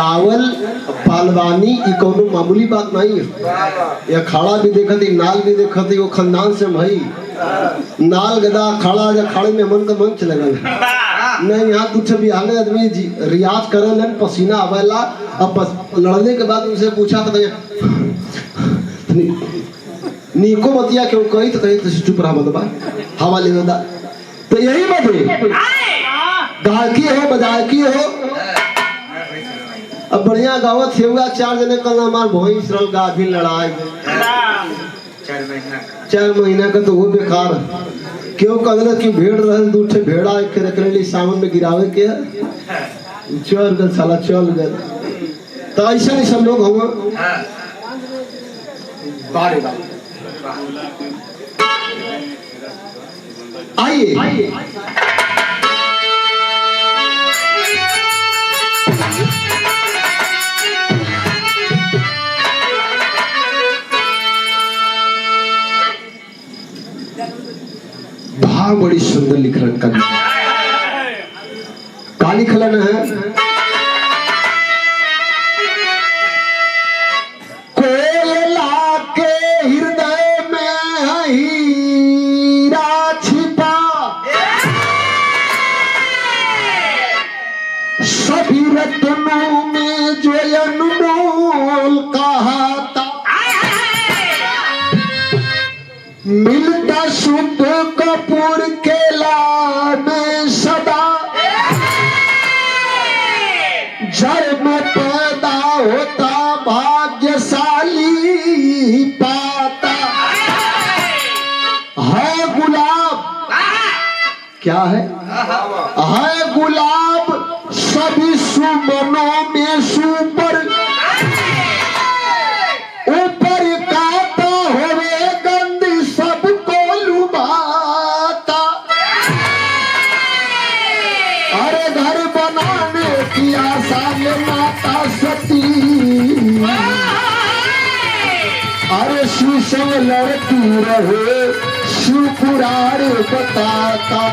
गावल पालवानी ई कोनो मामूली बात नहीं है। ये अखाड़ा भी देखा थी, नाल भी देखा थी, वो खानदान से भाई नाल गदा अखाड़ा जा खाड़े में मन का मंच लगल नहीं। यहाँ कुछ भी हाले आदमी रियाज करल पसीना आवेला। अब लड़ने के बाद उनसे पूछा था नीको बतिया क्यों कही तो कही तो चुप रहा बदबा हवा ले दा। तो यही बदे गायकी हो बजायकी हो। अब बढ़िया गावत होगा 4 जने कल हमार भैंस रल गाभिन लड़ाई 4 महीना का तो वो बेकार क्यों कदर की भेड़ रहल दूठे भेड़ा एक रखले सावन में गिरावे के चल गल साला चल गल। तो ऐसा नहीं सब लोग हम बारे आइए भाव बड़ी सुंदर लिखलन कवि का लिखलन है। कोयला के हृदय में हीरा छिपा सभी रत्नों में जो अनमोल कहाता मिलता शुद्ध कपूर केला में सदा जड़ में पैदा होता भाग्यशाली पाता है गुलाब। क्या है गुलाब सभी सुमनों में सुपर ऊपर काता होवे गंदी सबको लुभाता। अरे घर बनाने की आशा में माता सती अरे शीशम लड़ती रहे शिवपुराण बताता।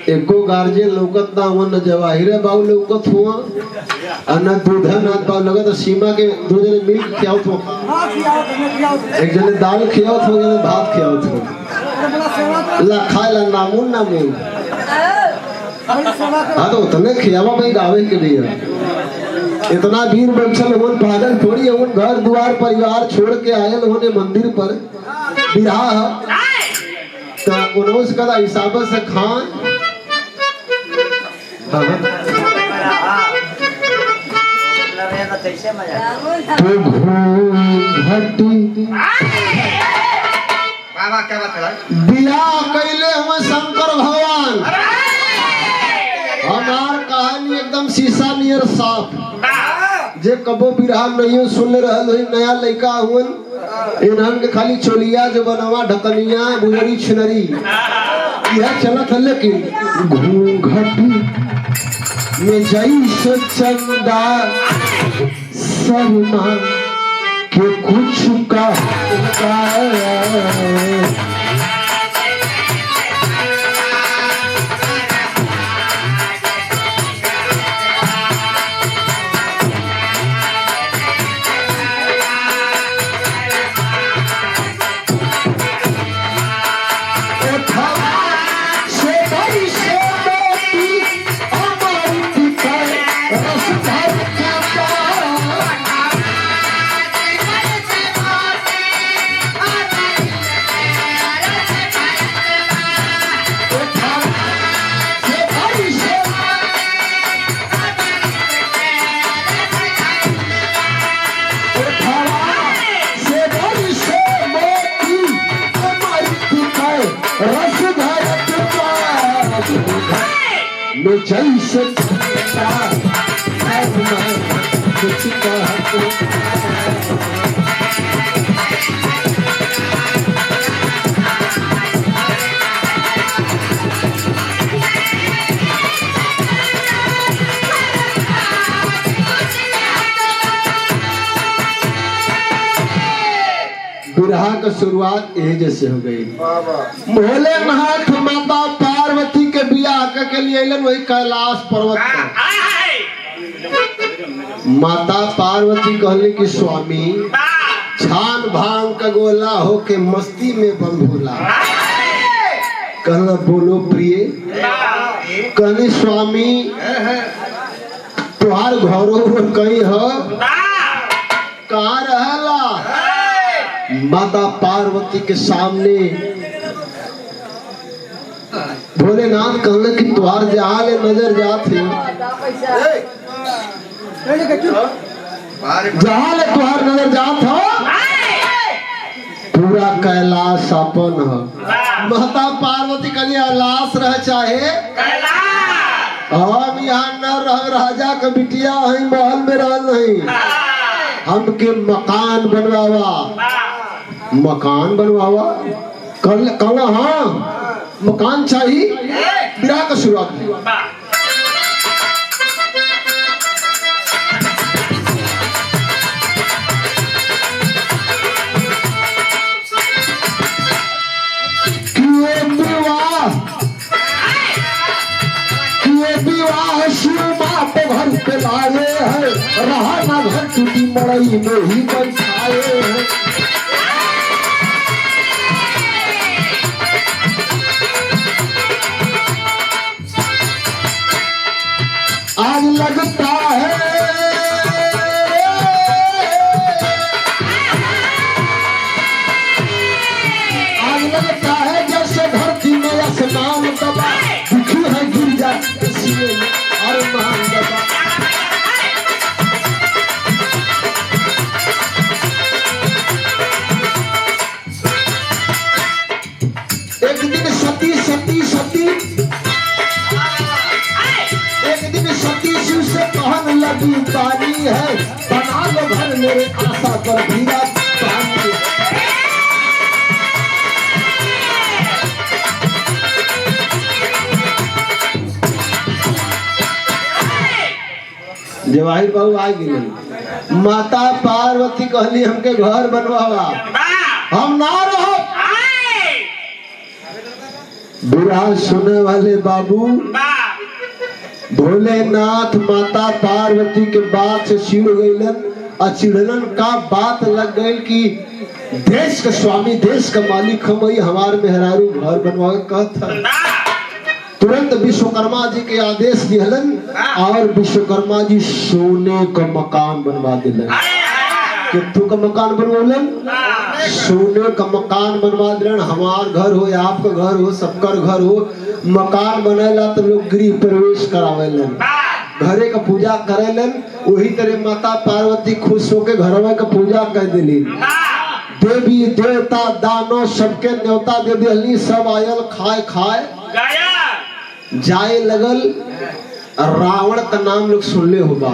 एको गार्जियन लौकत ना हुआ न जवाहिर बाबू लौकत हुआ और न दूधा नाथ बाबू लगत सीमा के 2 जने मिल खियावत हो। एक जने दाल खियावत हो, जने भात खियावत हो। ला खाए ला नामुन हाँ तो उतने खियावा भाई गावे के भी इतना वीर बंशल होन पागल थोड़ी होन घर द्वार परिवार छोड़ के आयल होने मंदिर पर बिरहा तो उन्होंने कदा हिसाब से खान तो बियाह कैले हुए शंकर भगवान। हमार कहानी एकदम शीशा नियर साफ जे कबो बिरहा नहीं सुन रहल हुई नया लड़का हुन इन्हन के खाली चोलिया जो बनवा ढकनिया बुजरी छिनरी यह चलत है। लेकिन घूंघट में जैसे चंदा शर्मा के कुछ का जैसे विरहा का शुरुआत यही जैसे हो गई। भोलेनाथ माता पार्वती के बियाह के लिए अलन वही कैलाश पर्वत पर। माता पार्वती कहले कि स्वामी छान भांग का गोला हो के मस्ती में बम भोला। कहना बोलो प्रिय। कहने स्वामी तुहार घरों में कहीं हो कहाँ रहला। माता पार्वती के सामने भोलेनाथ कहले कि तुहार जहाँ ले नजर जाते जहाँ ले तुहार नजर जात हो पूरा कैलाश अपन हो। माता पार्वती कहली कैलाश रह चाहे हम यहाँ न रह राजा का बिटिया है महल में रह नहीं। हमके मकान बनवावा मकान बनवावा कहना हाँ मकान चाहिए। विरह का शुरुआत घर पे लाए हैं रहा ना घर टूटी मड़ई में ही बैठाए हैं। आज लगता है जैसे धरती में आसमान दबा दुखी है गिर जाए और मान दबा। एक दिन सती शिव से कहने लगी पानी है बना लो घर मेरे आशा पर भीरा पानी। जवाहिर बाबू आ गए। माता पार्वती कहली हमके घर बनवावा हम ना रहो। बुरा सुने वाले बाबू भोलेनाथ माता पार्वती के बात से चिढ़ गईलन और चिढ़लन का बात लग गई कि देश का स्वामी देश का मालिक हम हमारे मेहरारू घर बनवा कहता। तुरंत विश्वकर्मा जी के आदेश दिहलन और विश्वकर्मा जी सोने का मकान बनवा दिलन। कितु का मकान बनवालन सोने का मकान बनवा दिलन। हमार घर हो आपका घर हो सबका घर हो मकान बनेला तो लोग गृह प्रवेश करावेलन घरे का पूजा करेलन। वही तरह माता पार्वती खुश होके घरवा का पूजा कर दिली। देवी देवता दानव सबके न्योता दे दिली। सब आयल खाए जाए लगल। रावण का नाम लोग सुन ले होगा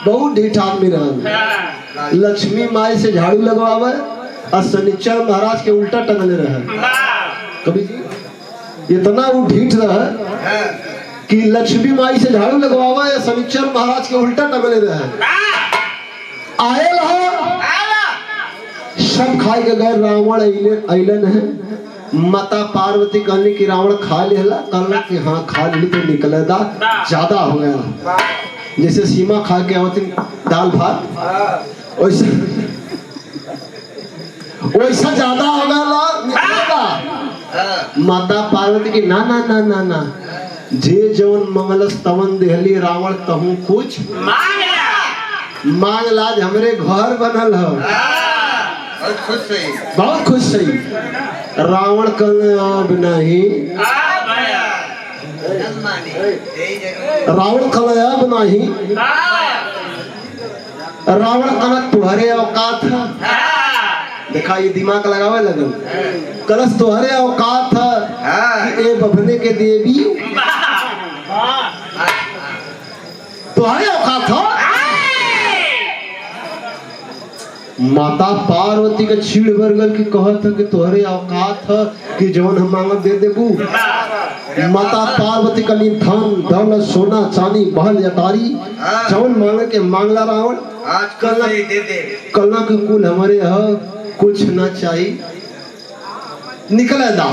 बहुत ढीठ आदमी रहा। लक्ष्मी माई से झाड़ू लगवावे और शनिचर महाराज के उल्टा टंगले रहे। कभी जी इतना वो ढीठ रहा कि लक्ष्मी माई से झाड़ू लगवावा या शनिचर महाराज के उल्टा टंगले रहे। आयल हो सब खाए के गए रावण अइलन है। माता पार्वती कहने की रावण खा लेला कहला कि हाँ खा ली तो निकलेदा ज्यादा हो गया। जैसे सीमा खा के आवती दाल भात वैसा ज्यादा हो गया। माता पार्वती की ना ना ना ना ना जे जवन मंगलस तवन देहली रावण तहु कुछ मांग लाज हमरे घर बनल है। बहुत खुश सही। रावण कल अब नहीं रावण कल अब नहीं। रावण कल तुम्हारे औकात है। देखा ये दिमाग लगावे लगन कलश तुम्हारे औकात है कि ए बभने के देवी तुम्हारे औकात है। माता पार्वती का छीड़ बरगल की कहत है कि तोहरे औकात है कि जवन हम मांगब दे देबू। माता पार्वती का धन दौलत सोना चांदी महल अटारी जवन मांगे के मांगला रावण आज कलना के कुल हमारे है कुछ न चाहिए निकले दा।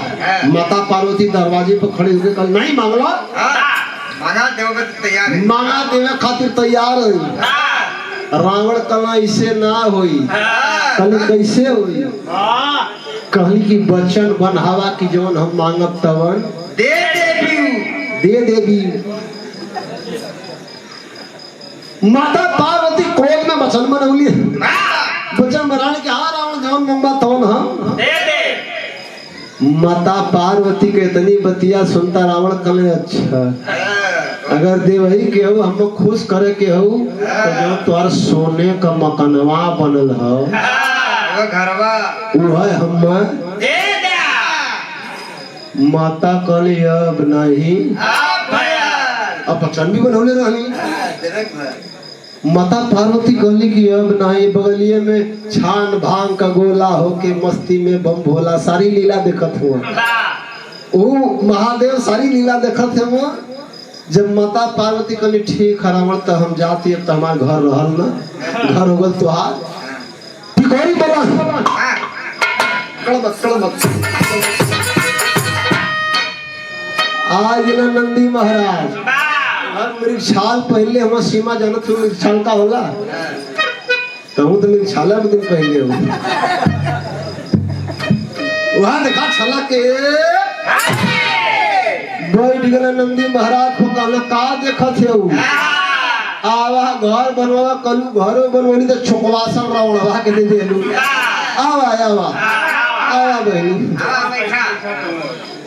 माता पार्वती दरवाजे पर खड़ी होकर कल नहीं मांगला मांगा देवे तैयार है, मांगा देवे खातिर तैयार है। रावण कला इसे ना होई, कल कैसे होई? कहली की वचन बनहावा की जौन हम मांगब तवन दे देवी। माता पार्वती क्रोध में वचन बनौली, वचन बनाने के हाँ रावण जौन मांगबा तवन हम दे दे। माता पार्वती के इतनी बतिया सुनता रावण कले अच्छा अगर देवही के हो हम खुश करे के हो तो जो तोर सोने का मकनवा बनल हो वो घरवा वो है हम दे दे। माता कले अब नहीं अब वचन भी बनौले रहनी। माता पार्वती कहली कि अब नहीं, बगलिए में छान भांग का गोला होके मस्ती में बम भोला सारी लीला देखत हुआ। वो महादेव सारी लीला देखत है वो। जब माता पार्वती कहली ठीक है रावण तो हम जाती अब तो हमारे घर रहल ना, घर हो गल तुहार टिकोरी बोला आज ना नंदी महाराज मेरी छाल पहले हम सीमा जानत हो छाल का होला तो हूँ तो मेरी छाला में दिन पहले हो वहां देखा छाला के बैठ गए नंदी महाराज को कहना का देखत है आवा घर बनवा कलू घरों बनवनी तो छोकवासन रावण हवा के दे देलू आवा आवा आवा बहनी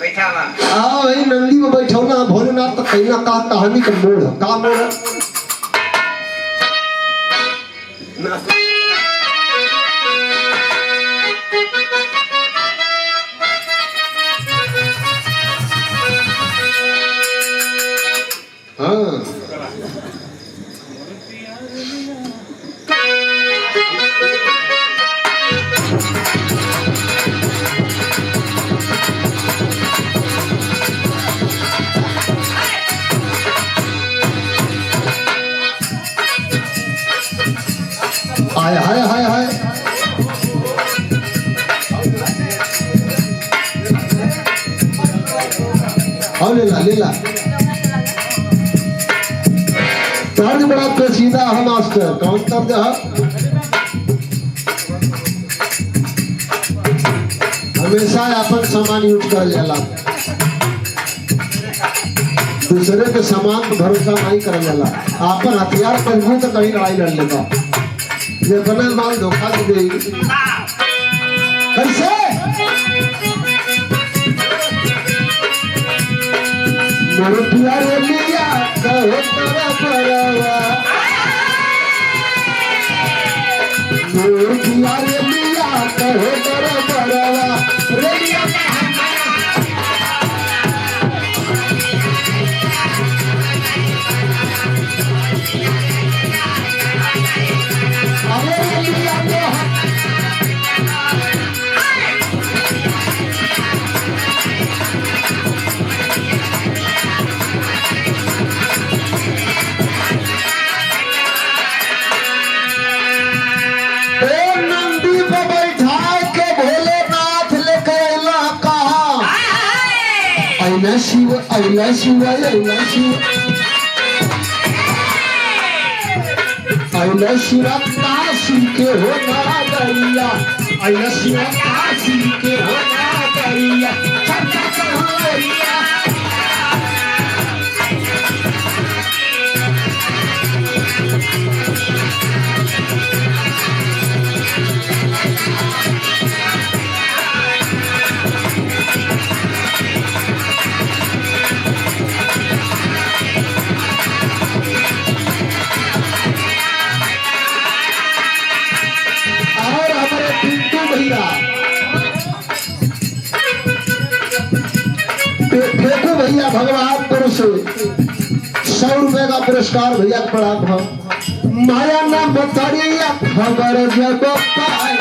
आओ भाई नंदी में बैठो ना भोलेनाथ तो कहीं ना का कहानी का मोड़ है का मोड़ है हाँ हाय हाय हाय हाय हाँ लेला तर्ज बड़ा पेचीदा है मास्टर कौन तर्ज है? हमेशा अपन सामान यूज कर लेला, दूसरे के सामान पर भरोसा नहीं कर लेला। अपन हथियार पर मुंह तो कहीं लड़ाई लड़ लेगा, ये बनल माल धोखा दे देगी कैसे? मेरे प्यारे लिया कहो तेरा परवा, मेरे प्यारे लिया कहो तेरा परवा रेडियो शिव अला शिव अला शिव अला शिव काशी के हो नागरिया अला शिव काशी के हो नागरिया चर्चा कहरिया देखो भैया भगवान पुरुष 100 रुपए का पुरस्कार भैया पड़ा था। माया नाम बताइए खबर जब पाए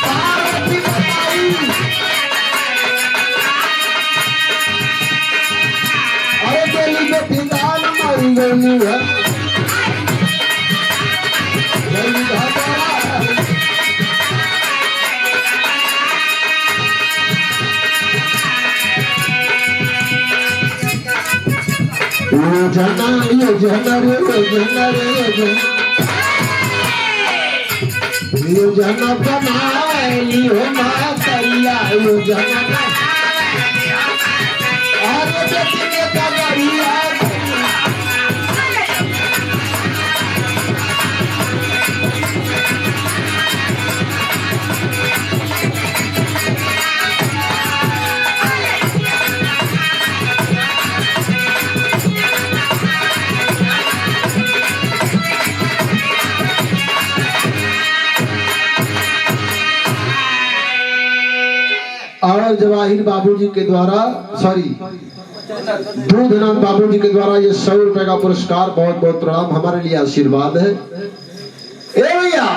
पार्वती बताई अरे दिल्ली में पितान मारी गई है योजना योजना रे योजना रे योजना बनाई हो मातरिया योजना अरे बेटी के कगरिया और जवाहिर बाबूजी के द्वारा दूधनाथ बाबूजी के द्वारा ये 100 रुपए का पुरस्कार, बहुत बहुत प्रणाम, हमारे लिए आशीर्वाद है। ए भैया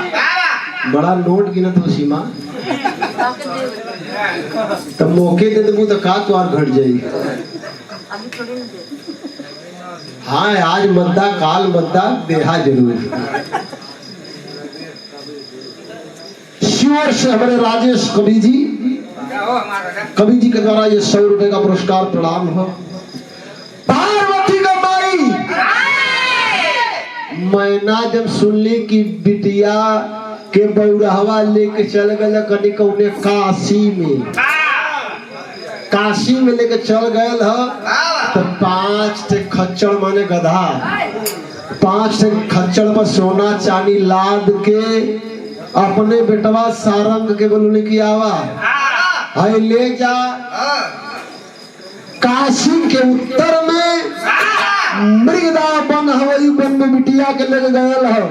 बड़ा नोट गिनत हो सीमा, तब मौके दे देबू तो का तो घट जाई। हाँ आज मद्दा काल मद्दा देहा जरूर। शिवर से हमारे राजेश कवि जी के द्वारा ये 100 रुपए का पुरस्कार प्रणाम हो। पार्वती का माई मैना जब सुनली कि बिटिया के बौरहवा लेके चल गए कनी कौने काशी में लेके चल गए तो 5 खच्चर माने गधा, 5 खच्चर पर सोना चांदी लाद के अपने बेटवा सारंग के बोलने की आवा है ले जा काशी के उत्तर में मृदा वन हवाई वन में बिटिया के लग गया हो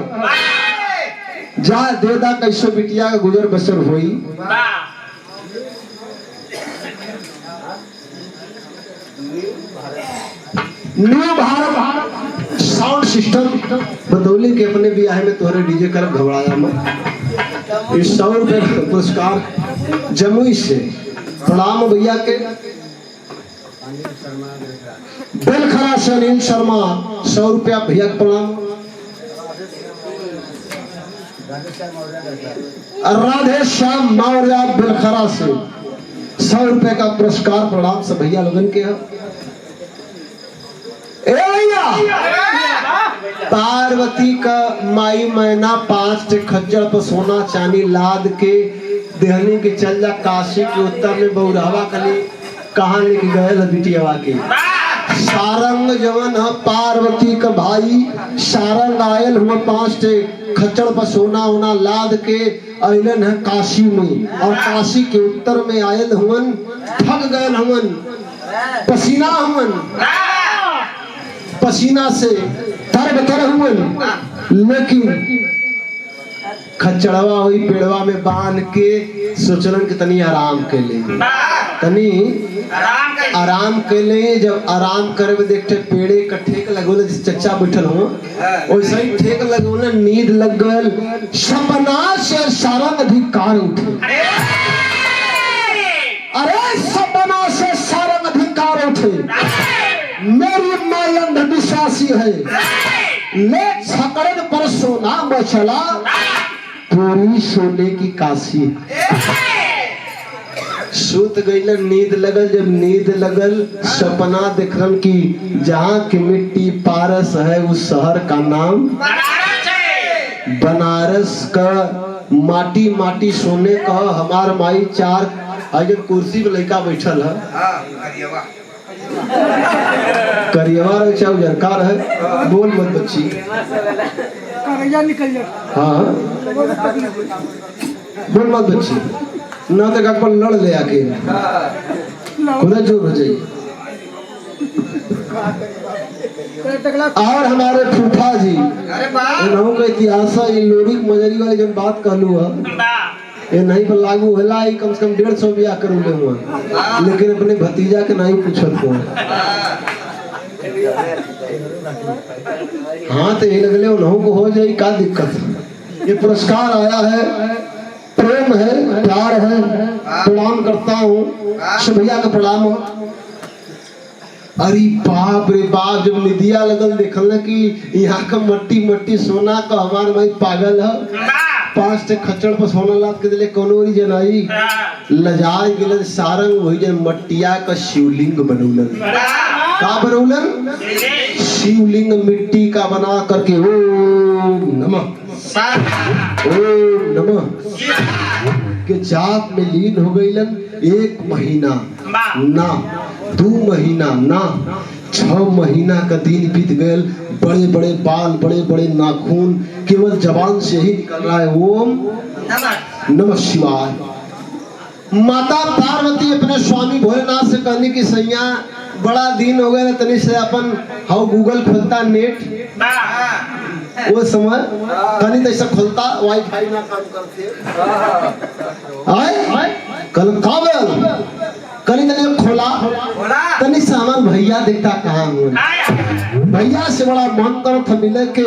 जा देदा कैसो बिटिया का गुजर बसर हुई। New Bharat sound system Badauli के अपने ब्याह में तोहरे डीजे कर घबराया मैं। इस 100 रुपए का पुरस्कार जमुई से प्रणाम भैया के। बेलखरा से अनिल शर्मा 100 रुपया भैया के प्रणाम। राधे श्याम मौर्य बेलखरा से 100 रुपए का पुरस्कार प्रणाम सब भैया लोगन के है। पार्वती का माई मैना 5 खज्जर पर सोना चांदी लाद के देहनी के चल जा काशी के उत्तर में बौरहवा कली कहाँ लेके गए बिटियावा के। सारंग जवन है पार्वती का भाई सारंग आयल हुआ 5 खच्चर पर सोना होना लाद के अलन है काशी में, और काशी के उत्तर में आयल हुवन थक गए हुवन पसीना हुवन पसीना से तर हुवन, लेकिन खच्चड़वा हुई पेड़वा में बांध के सोचलन के तनी आराम के ले आराम के ले। जब आराम करे में देखते पेड़े का ठेक लगोले चच्चा बैठल हो वैसे ही ठेक लगोले नींद लग गल। सपना से सारंग अधिकार उठे, अरे सपना से सारंग अधिकार उठे, मेरी माई अंधविश्वासी है, ले छकड़न पर सोना बचला पूरी सोने की काशी। सूत गईल नींद लगल, जब नींद लगल सपना देखलन कि जहाँ की मिट्टी पारस है उस शहर का नाम बनारस का माटी माटी सोने का। हमार माई 4 आज कुर्सी पे लड़का बैठल है करियवा चाहे उजरकार है, बोल मत बच्ची निकल जा। हाँ बोल मत बच्ची ना तक अपन लड़ ले आके खुदा जोर हो जाए। और हमारे फूफा जी इन्हों का इतिहास ये लोरिक मजरी वाले जब बात कहलू है ये नहीं पर लागू होला, कम से कम 150 ब्याह कर ले हुआ, लेकिन अपने भतीजा के नहीं पूछत हुआ। हाँ तो ये लगले उन्हों को हो जाए का दिक्कत। ये पुरस्कार आया है, प्रेम है, प्यार है, प्रणाम करता हूँ भैया का प्रणाम हो। अरे बाप रे बाप, जब निदिया लगल देखल ना कि यहाँ का मट्टी मट्टी सोना का हमार भाई पागल है। 5 खच्चर पर सोना लाद के दिले कौनोरी जनाई लजाए गिलन सारंग वही जन मट्टिया का शिवलिंग बनौलन। का बनौलन? शिवलिंग मिट्टी का बना करके ओम नमः के जाप में लीन हो गईलन। 1 महीना ना 2 महीना ना 6 महीना का दिन बीत गए। बड़े बड़े बाल, बड़े बड़े नाखून, केवल जबान से ही निकल रहा है ओम नमः शिवाय। माता पार्वती अपने स्वामी भोलेनाथ से कहने की सैया बड़ा दिन हो गया तनी से अपन हाउ गूगल खोलता नेट वो समय कहीं तैसा खोलता वाईफाई ना काम करते आए कल काबल कहीं तनी खोला तनी से हमार भैया देखता कहाँ हूँ। भैया से बड़ा मन कर था मिले के